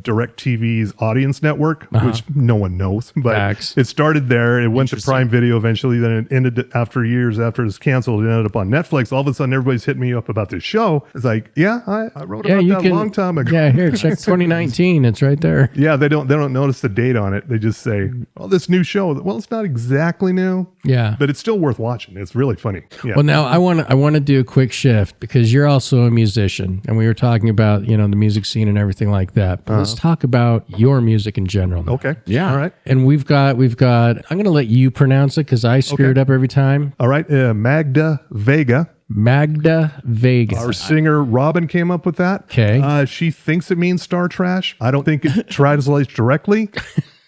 S3: DirecTV's Audience Network, which no one knows. But
S1: Facts.
S3: it started there. It went to Prime Video eventually. Then it ended after years after it was canceled. It ended up on Netflix. All of a sudden, everybody's hitting me up about this show. It's like, yeah, I wrote about that a long time ago.
S1: Yeah, here, check 2019. It's right there.
S3: Yeah, they don't notice the date on it. They just say, "Oh, this new show." Well, it's not exactly new.
S1: Yeah.
S3: But it's still worth watching. It's really funny. Yeah.
S1: Well, now I want to do a quick shift because you're also a musician, and we were talking about the music scene and everything like that. But let's talk about your music in general.
S3: Okay.
S2: Yeah.
S3: All right.
S1: And we've got. I'm going to let you pronounce it because I screw it up every time.
S3: All right. Magda Vega.
S1: Magda Vega.
S3: Our singer Robin came up with that.
S1: Okay.
S3: She thinks it means star trash. I don't think it translates directly.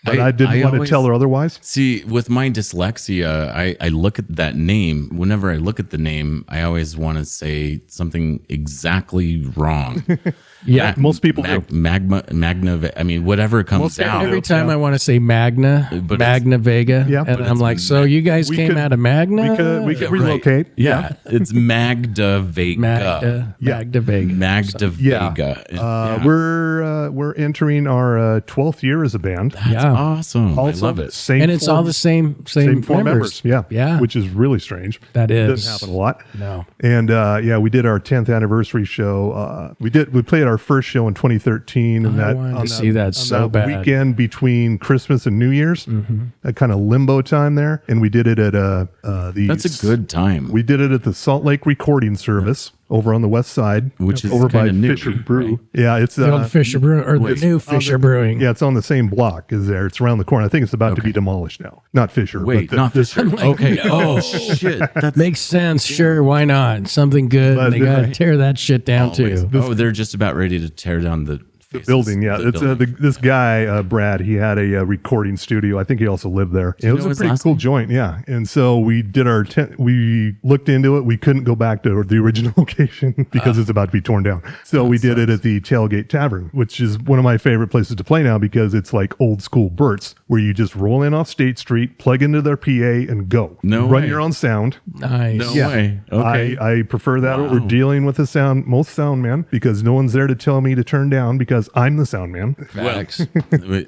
S3: but I didn't want to tell her otherwise.
S2: See, with my dyslexia, I look at that name. Whenever I look at the name, I always want to say something exactly wrong.
S1: Yeah,
S3: most people do.
S2: Magna. I mean, whatever comes out.
S1: Every time I want to say Magna Vega,
S3: Yeah,
S1: and I'm like, so you guys came out of Magna?
S3: We could relocate.
S2: Yeah, it's Magda Vega.
S1: Magda Vega.
S2: Magda Vega.
S3: We're entering our 12th year as a band.
S2: That's awesome.
S3: Also,
S2: I love it.
S3: Same
S1: And it's all the same
S3: four members. Yeah,
S1: Yeah.
S3: which is really strange.
S1: That is.
S3: Doesn't happen a lot.
S1: No.
S3: And we did our 10th anniversary show. We played our first show in 2013, and
S1: I wanted to see that so bad.
S3: Weekend between Christmas and New Year's, a kind of limbo time there, and we did it at
S2: That's a good time.
S3: We did it at the Salt Lake Recording Service over on the west side,
S2: which is
S3: over by
S2: new,
S3: Fisher Brew.
S2: right?
S3: Yeah, it's
S1: The old Fisher Brewing, or the new Fisher Brewing.
S3: Yeah, it's on the same block as there. It's around the corner. I think it's about to be demolished now. Not Fisher.
S2: Wait,
S3: but
S2: not Fisher. Okay. Oh shit. That
S1: Makes sense. Sure, why not? Something good.
S3: But
S1: They got to tear that shit down too.
S2: they're just about ready to tear down the
S3: building. Yeah, it's this guy Brad. He had a recording studio. I think he also lived there. It was a pretty cool joint. Yeah, and so we did our. We looked into it. We couldn't go back to the original location because it's about to be torn down. So we did it at the Tailgate Tavern, which is one of my favorite places to play now because it's like old school Burt's, where you just roll in off State Street, plug into their PA, and go.
S2: No
S3: run
S2: way.
S3: your own sound.
S1: Nice.
S2: No way. Okay.
S3: I prefer that. We're dealing with most sound man because no one's there to tell me to turn down because I'm the sound man.
S1: Facts.
S2: Wait,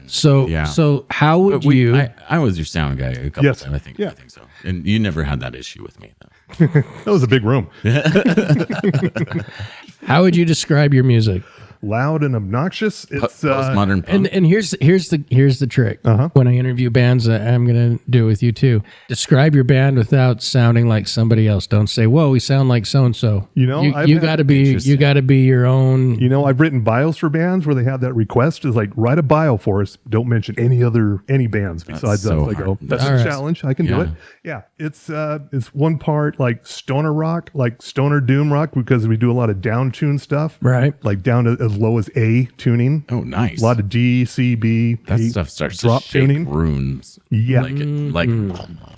S1: So how would you?
S2: I was your sound guy a couple
S3: Yes.
S2: times. I think
S3: Yeah.
S2: so. And you never had that issue with me, though.
S3: That was a big room.
S1: How would you describe your music?
S3: Loud and obnoxious. It's
S2: Postmodern punk.
S1: And here's the trick. When I interview bands, I'm gonna do it with you too. Describe your band without sounding like somebody else. Don't say, "Whoa, we sound like so and so."
S3: You know,
S1: you got to be your own.
S3: You know, I've written bios for bands where they have that request is like, write a bio for us. Don't mention any bands besides
S2: so
S3: us. Like,
S2: hard.
S3: that's
S1: All
S3: a
S1: right.
S3: challenge. I can do it. Yeah, it's one part like stoner rock, like stoner doom rock, because we do a lot of down tune stuff,
S1: Right.
S3: Like down to as low as A tuning.
S2: Oh, nice.
S3: A lot of D, C, B.
S2: That
S3: A,
S2: stuff starts
S3: drop
S2: to shake
S3: tuning.
S2: rooms.
S3: Yeah,
S2: Like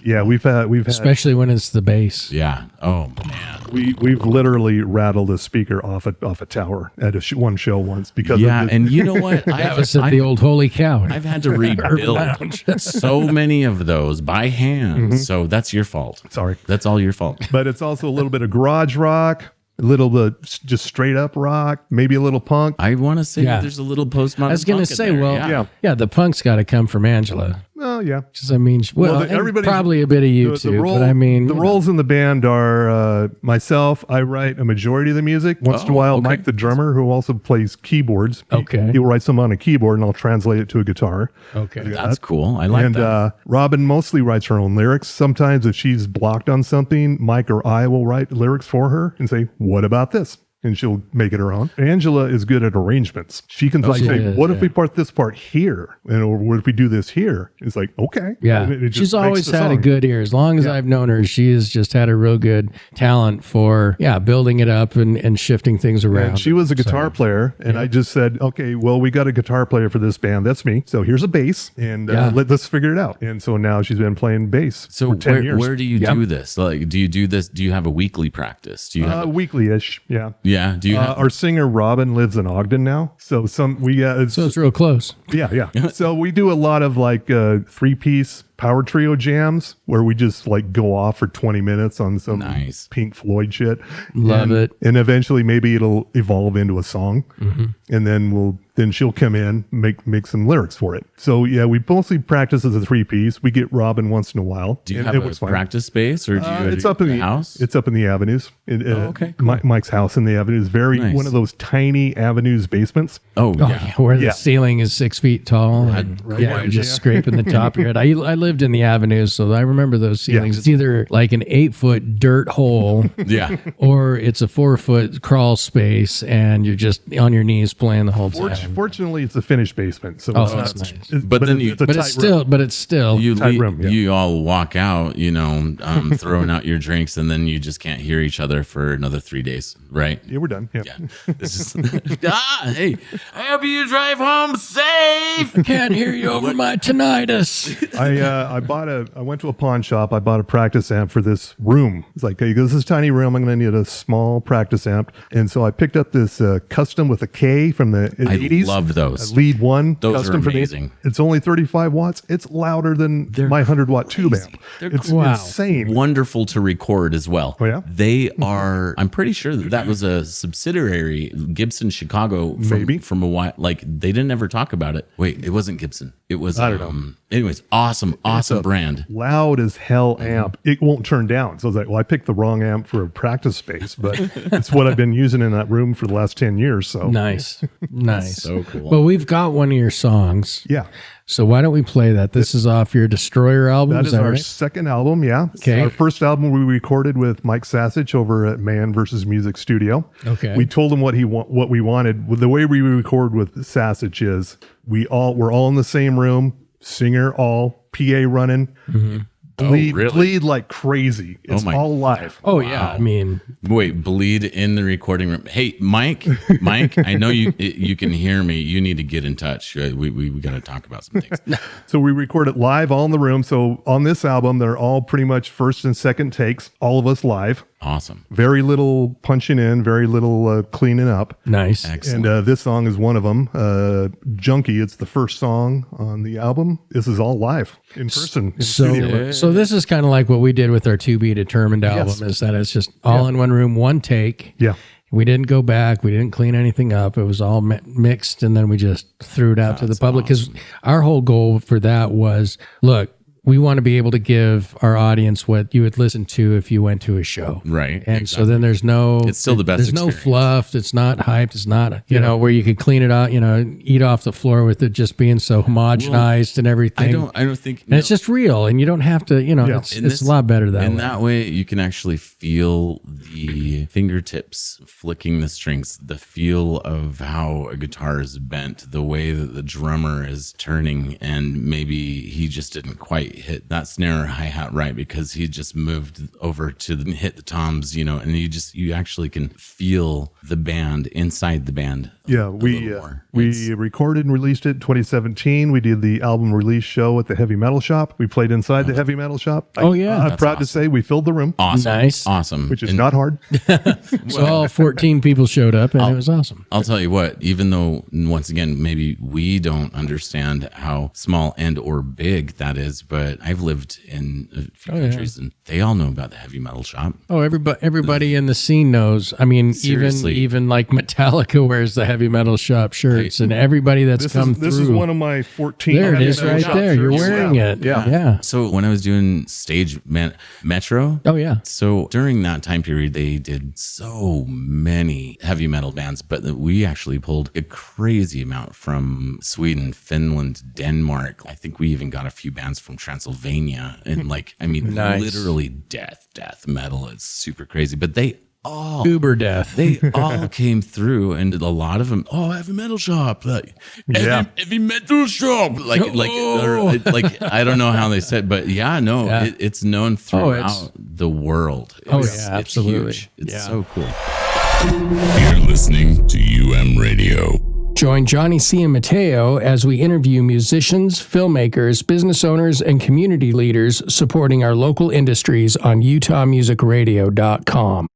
S3: yeah. We've had
S1: Especially when it's the bass.
S2: yeah. Oh man.
S3: we've literally rattled a speaker off a tower at one show once because
S2: Yeah,
S3: of the,
S2: and you know what?
S1: That was at the old Holy Cow.
S2: I've had to rebuild so many of those by hand. So that's your fault.
S3: Sorry.
S2: That's all your fault.
S3: but it's also a little bit of garage rock, a little bit just straight up rock, maybe a little punk.
S2: I want to say
S1: Yeah.
S2: there's a little postmodern.
S1: I was gonna
S2: punk in
S1: say,
S2: there,
S1: well, yeah, the punk's got to come from Angela.
S3: Oh yeah.
S1: Because I mean, and
S3: everybody's-
S1: probably a bit of you too. But I mean,
S3: the roles in the band are myself. I write a majority of the music. Once in a while,
S2: okay.
S3: Mike, the drummer, who also plays keyboards.
S1: Okay.
S3: He will write some on a keyboard, and I'll translate it to a guitar.
S1: okay.
S2: That's cool. I like
S3: And
S2: that.
S3: Robin mostly writes her own lyrics. Sometimes if she's blocked on something, Mike or I will write lyrics for her and say, "What about this?" And she'll make it her own. Angela is good at arrangements. She can like
S1: she
S3: say,
S1: is,
S3: "What if
S1: yeah.
S3: we part this part here?" And or what if we do this here? It's like, okay.
S1: Yeah,
S3: And it just
S1: she's
S3: makes
S1: always
S3: the
S1: had a
S3: song.
S1: good ear. As long as I've known her, she has just had a real good talent for building it up and shifting things around.
S3: And she was a guitar player, and I just said, "Okay, well, we got a guitar player for this band. That's me. So here's a bass, and let's figure it out." And so now she's been playing bass
S2: So
S3: for 10 years.
S2: where do you do this? Like, do you do this? Do you have a weekly practice? Do you have?
S3: Weekly-ish, yeah.
S2: Yeah. Do you have?
S3: Our singer Robin lives in Ogden now, so
S1: So it's real close.
S3: yeah. So we do a lot of like 3-piece power trio jams where we just like go off for 20 minutes on some
S2: Nice.
S3: Pink Floyd shit.
S1: Love it.
S3: And eventually maybe it'll evolve into a song, and then she'll come in, make some lyrics for it. So yeah, we mostly practice as a 3-piece. We get Robin once in a while.
S2: do you
S3: and
S2: have
S3: it
S2: a
S3: was fine.
S2: practice space, or do you?
S3: It's up in the
S2: house.
S3: It's up in the avenues.
S2: okay, cool.
S3: Mike's house in the avenues.
S2: Nice.
S3: One of those tiny avenues basements.
S2: Oh
S1: Oh,
S2: yeah.
S1: where
S3: Yeah.
S1: the ceiling is 6 feet tall. And, you're just scraping the top of your head. I live lived in the avenues, so I remember those ceilings.
S3: Yeah.
S1: It's either like an 8-foot dirt hole,
S2: Yeah.
S1: or it's a 4-foot crawl space, and you're just on your knees playing the whole time.
S3: Fortunately, it's a finished basement, so it's
S1: that's
S3: not.
S1: nice.
S2: But then
S3: it's a tight room.
S1: It's still.
S2: You
S3: Tight room, yeah.
S2: you all walk out, throwing out your drinks, and then you just can't hear each other for another 3 days, right?
S3: Yeah, we're done. Yeah.
S2: Yeah. This is hey, I hope you drive home safe.
S1: Can't hear you over my tinnitus.
S3: I went to a pawn shop. I bought a practice amp for this room. It's like, hey, this is a tiny room. I'm going to need a small practice amp. And so I picked up this custom with a K from the 80s.
S2: I love those.
S3: A lead one.
S2: Those
S3: custom
S2: are
S3: for me.
S2: amazing.
S3: It's only 35 watts. It's louder than my 100-watt tube amp. It's insane.
S2: Wonderful to record as well.
S3: Oh, yeah?
S2: They are, I'm pretty sure that was a subsidiary, Gibson Chicago from a while. Like, they didn't ever talk about it. Wait, it wasn't Gibson. It was,
S3: I don't know.
S2: Anyways, awesome brand.
S3: Loud as hell amp. It won't turn down. So I was like, well, I picked the wrong amp for a practice space, but it's what I've been using in that room for the last 10 years. So
S1: Nice.
S2: So cool.
S1: Well, we've got one of your songs.
S3: yeah.
S1: So why don't we play that? This is off your Destroyer album.
S3: That is our
S1: right?
S3: second album, yeah.
S1: Okay.
S3: Our first album we recorded with Mike Sasich over at Man vs. Music Studio.
S1: Okay.
S3: We told him what we wanted. The way we record with Sasich is we're all in the same room, singer all, PA running, bleed like crazy. It's all live.
S1: Oh, yeah. I mean,
S2: Wait, bleed in the recording room. Hey, Mike, I know you can hear me. You need to get in touch. We got to talk about some things.
S3: So we record it live all in the room. So on this album, they're all pretty much first and second takes, all of us live.
S2: Awesome.
S3: Very little punching in, very little cleaning up.
S1: nice.
S2: Excellent.
S3: And this song is one of them. Junkie, it's the first song on the album. This is all live in person. In studio.
S1: So this is kind of like what we did with our To Be Determined album, is that it's just all in one room, one take.
S3: Yeah.
S1: We didn't go back. We didn't clean anything up. It was all mixed, and then we just threw it out to the public. Because our whole goal for that was, look, we want to be able to give our audience what you would listen to if you went to a show.
S2: Right.
S1: And so then there's no...
S2: It's still the best
S1: There's no
S2: experience.
S1: fluff. It's not hyped. It's not, where you could clean it out, eat off the floor with it just being so homogenized and everything.
S2: I don't think...
S1: And it's just real, and you don't have to, it's a lot better that way.
S2: In that way, you can actually feel the fingertips flicking the strings, the feel of how a guitar is bent, the way that the drummer is turning, and maybe he just didn't quite hit that snare or hi-hat right because he just moved over to hit the toms, and you actually can feel the band inside the band.
S3: Yeah, we recorded and released it in 2017. We did the album release show at the Heavy Metal Shop. We played inside the Heavy Metal Shop. I'm proud to say we filled the room,
S2: Awesome.
S1: Nice.
S2: Awesome.
S3: which is not hard.
S1: So all 14 people showed up, and it was awesome.
S2: I'll tell you what, even though, once again, maybe we don't understand how small and or big that is, but I've lived in a few countries, and they all know about the Heavy Metal Shop.
S1: Oh, everybody in the scene knows. I mean,
S2: Seriously.
S1: even like Metallica wears the Heavy Metal Shop shirts, and everybody that's come through.
S3: This is one of my 14.
S1: There it
S3: Heavy
S1: is,
S3: Metal
S1: right
S3: Shop
S1: there. You're
S3: shirts.
S1: wearing it. Yeah.
S2: So when I was doing stage Metro,
S1: Oh yeah.
S2: so during that time period, they did so many heavy metal bands, but we actually pulled a crazy amount from Sweden, Finland, Denmark. I think we even got a few bands from Transylvania, and
S1: Nice.
S2: literally death metal. It's super crazy, but they all
S1: Uber death.
S2: They all came through, and a lot of them, heavy metal shop, heavy metal shop, like I don't know how they said, but it's known throughout the world.
S1: Absolutely.
S2: It's huge. It's so cool.
S4: You're listening to Radio.
S1: Join Johnny C. and Mateo as we interview musicians, filmmakers, business owners, and community leaders supporting our local industries on UtahMusicRadio.com.